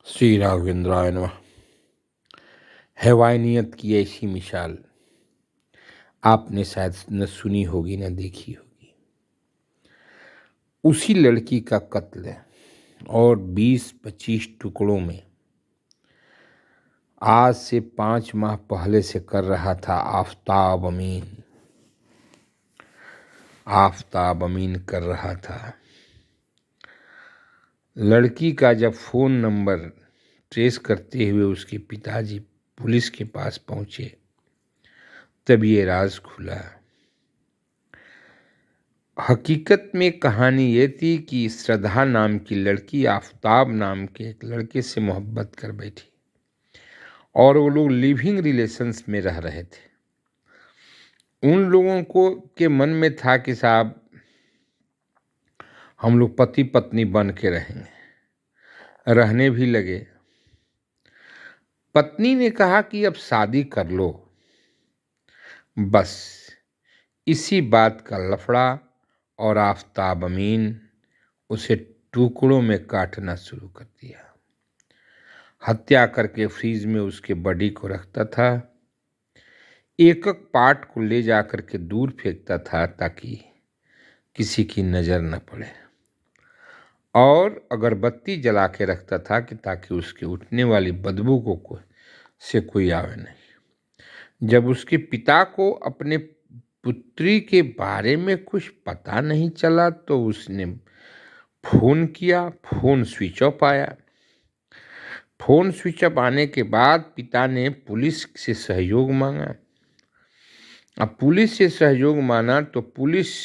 श्री राघवेंद्राय नमः। हैवानियत की ऐसी मिसाल आपने शायद न सुनी होगी न देखी होगी। उसी लड़की का कत्ल और 20-25 टुकड़ों में आज से 5 माह पहले से कर रहा था आफताब अमीन। आफताब अमीन कर रहा था। लड़की का जब फ़ोन नंबर ट्रेस करते हुए उसके पिताजी पुलिस के पास पहुंचे तब ये राज खुला। हकीकत में कहानी ये थी कि श्रद्धा नाम की लड़की आफताब नाम के एक लड़के से मोहब्बत कर बैठी और वो लोग लिविंग रिलेशंस में रह रहे थे। उन लोगों को के मन में था कि साहब हम लोग पति पत्नी बन के रहेंगे, रहने भी लगे। पत्नी ने कहा कि अब शादी कर लो। बस इसी बात का लफड़ा और आफताब अमीन उसे टुकड़ों में काटना शुरू कर दिया। हत्या करके फ्रीज में उसके बॉडी को रखता था। एक एक पार्ट को ले जाकर के दूर फेंकता था ताकि किसी की नज़र न पड़े, और अगरबत्ती जला के रखता था कि ताकि उसके उठने वाली बदबू को से कोई आवे नहीं। जब उसके पिता को अपने पुत्री के बारे में कुछ पता नहीं चला तो उसने फ़ोन किया। फ़ोन स्विच ऑफ आया। फ़ोन स्विच ऑफ आने के बाद पिता ने पुलिस से सहयोग मांगा। अब पुलिस से सहयोग माना तो पुलिस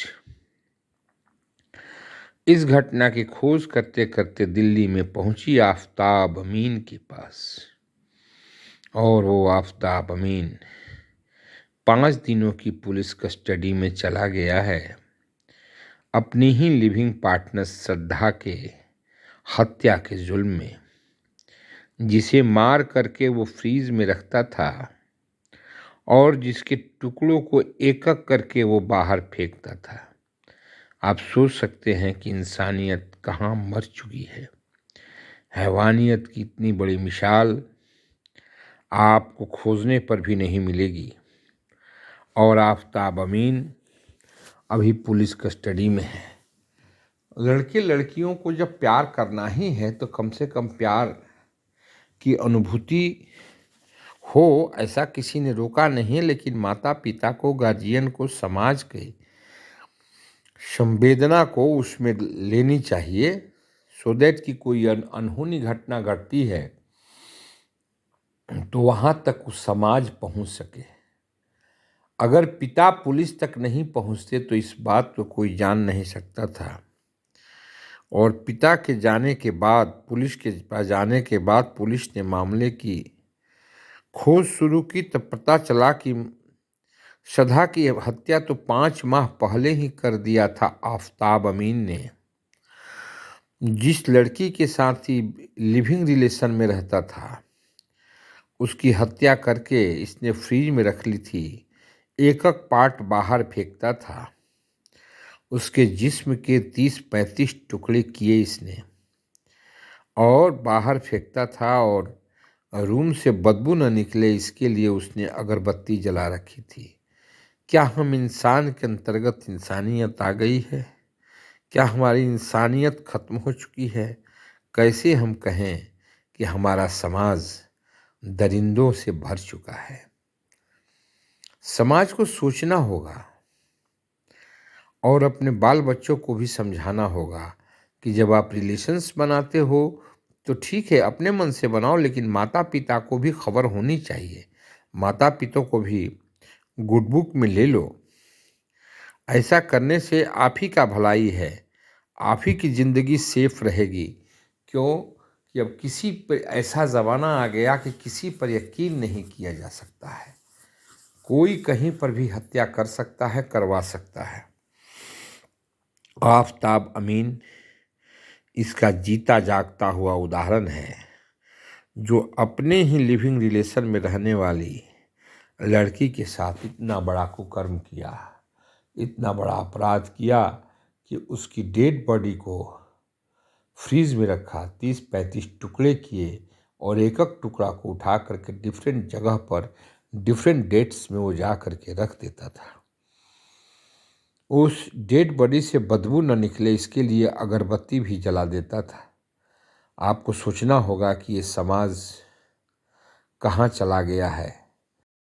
इस घटना की खोज करते करते दिल्ली में पहुंची आफताब अमीन के पास, और वो आफताब अमीन 5 दिनों की पुलिस कस्टडी में चला गया है अपनी ही लिविंग पार्टनर श्रद्धा के हत्या के जुल्म में, जिसे मार करके वो फ्रीज में रखता था और जिसके टुकड़ों को एक एक करके वो बाहर फेंकता था। आप सोच सकते हैं कि इंसानियत कहाँ मर चुकी है। हैवानियत की इतनी बड़ी मिसाल आपको खोजने पर भी नहीं मिलेगी। और आफताब अमीन अभी पुलिस कस्टडी में है। लड़के लड़कियों को जब प्यार करना ही है तो कम से कम प्यार की अनुभूति हो, ऐसा किसी ने रोका नहीं। लेकिन माता पिता को, गार्जियन को, समाज के संवेदना को उसमें लेनी चाहिए, सो दैट कि कोई अनहोनी घटना घटती है तो वहाँ तक उस समाज पहुँच सके। अगर पिता पुलिस तक नहीं पहुँचते तो इस बात को कोई जान नहीं सकता था। और पिता के जाने के बाद, पुलिस के पास जाने के बाद पुलिस ने मामले की खोज शुरू की तब पता चला कि श्रद्धा की हत्या तो 5 माह पहले ही कर दिया था आफताब अमीन ने। जिस लड़की के साथ ही लिविंग रिलेशन में रहता था उसकी हत्या करके इसने फ्रीज में रख ली थी। एक एक पार्ट बाहर फेंकता था। उसके जिस्म के 30-35 टुकड़े किए इसने और बाहर फेंकता था, और रूम से बदबू न निकले इसके लिए उसने अगरबत्ती जला रखी थी। क्या हम इंसान के अंतर्गत इंसानियत आ गई है? क्या हमारी इंसानियत खत्म हो चुकी है? कैसे हम कहें कि हमारा समाज दरिंदों से भर चुका है? समाज को सोचना होगा और अपने बाल बच्चों को भी समझाना होगा कि जब आप रिलेशंस बनाते हो तो ठीक है, अपने मन से बनाओ, लेकिन माता पिता को भी खबर होनी चाहिए। माता पिता को भी गुड बुक में ले लो। ऐसा करने से आप ही का भलाई है, आप ही की ज़िंदगी सेफ रहेगी। क्यों कि अब किसी पर ऐसा ज़माना आ गया कि किसी पर यकीन नहीं किया जा सकता है। कोई कहीं पर भी हत्या कर सकता है, करवा सकता है। आफताब अमीन इसका जीता जागता हुआ उदाहरण है, जो अपने ही लिविंग रिलेशन में रहने वाली लड़की के साथ इतना बड़ा कुकर्म किया, इतना बड़ा अपराध किया कि उसकी डेड बॉडी को फ्रीज में रखा, 30-35 टुकड़े किए और एक एक टुकड़ा को उठा करके डिफरेंट जगह पर डिफरेंट डेट्स में वो जा करके रख देता था। उस डेड बॉडी से बदबू न निकले इसके लिए अगरबत्ती भी जला देता था। आपको सोचना होगा कि ये समाज कहाँ चला गया है।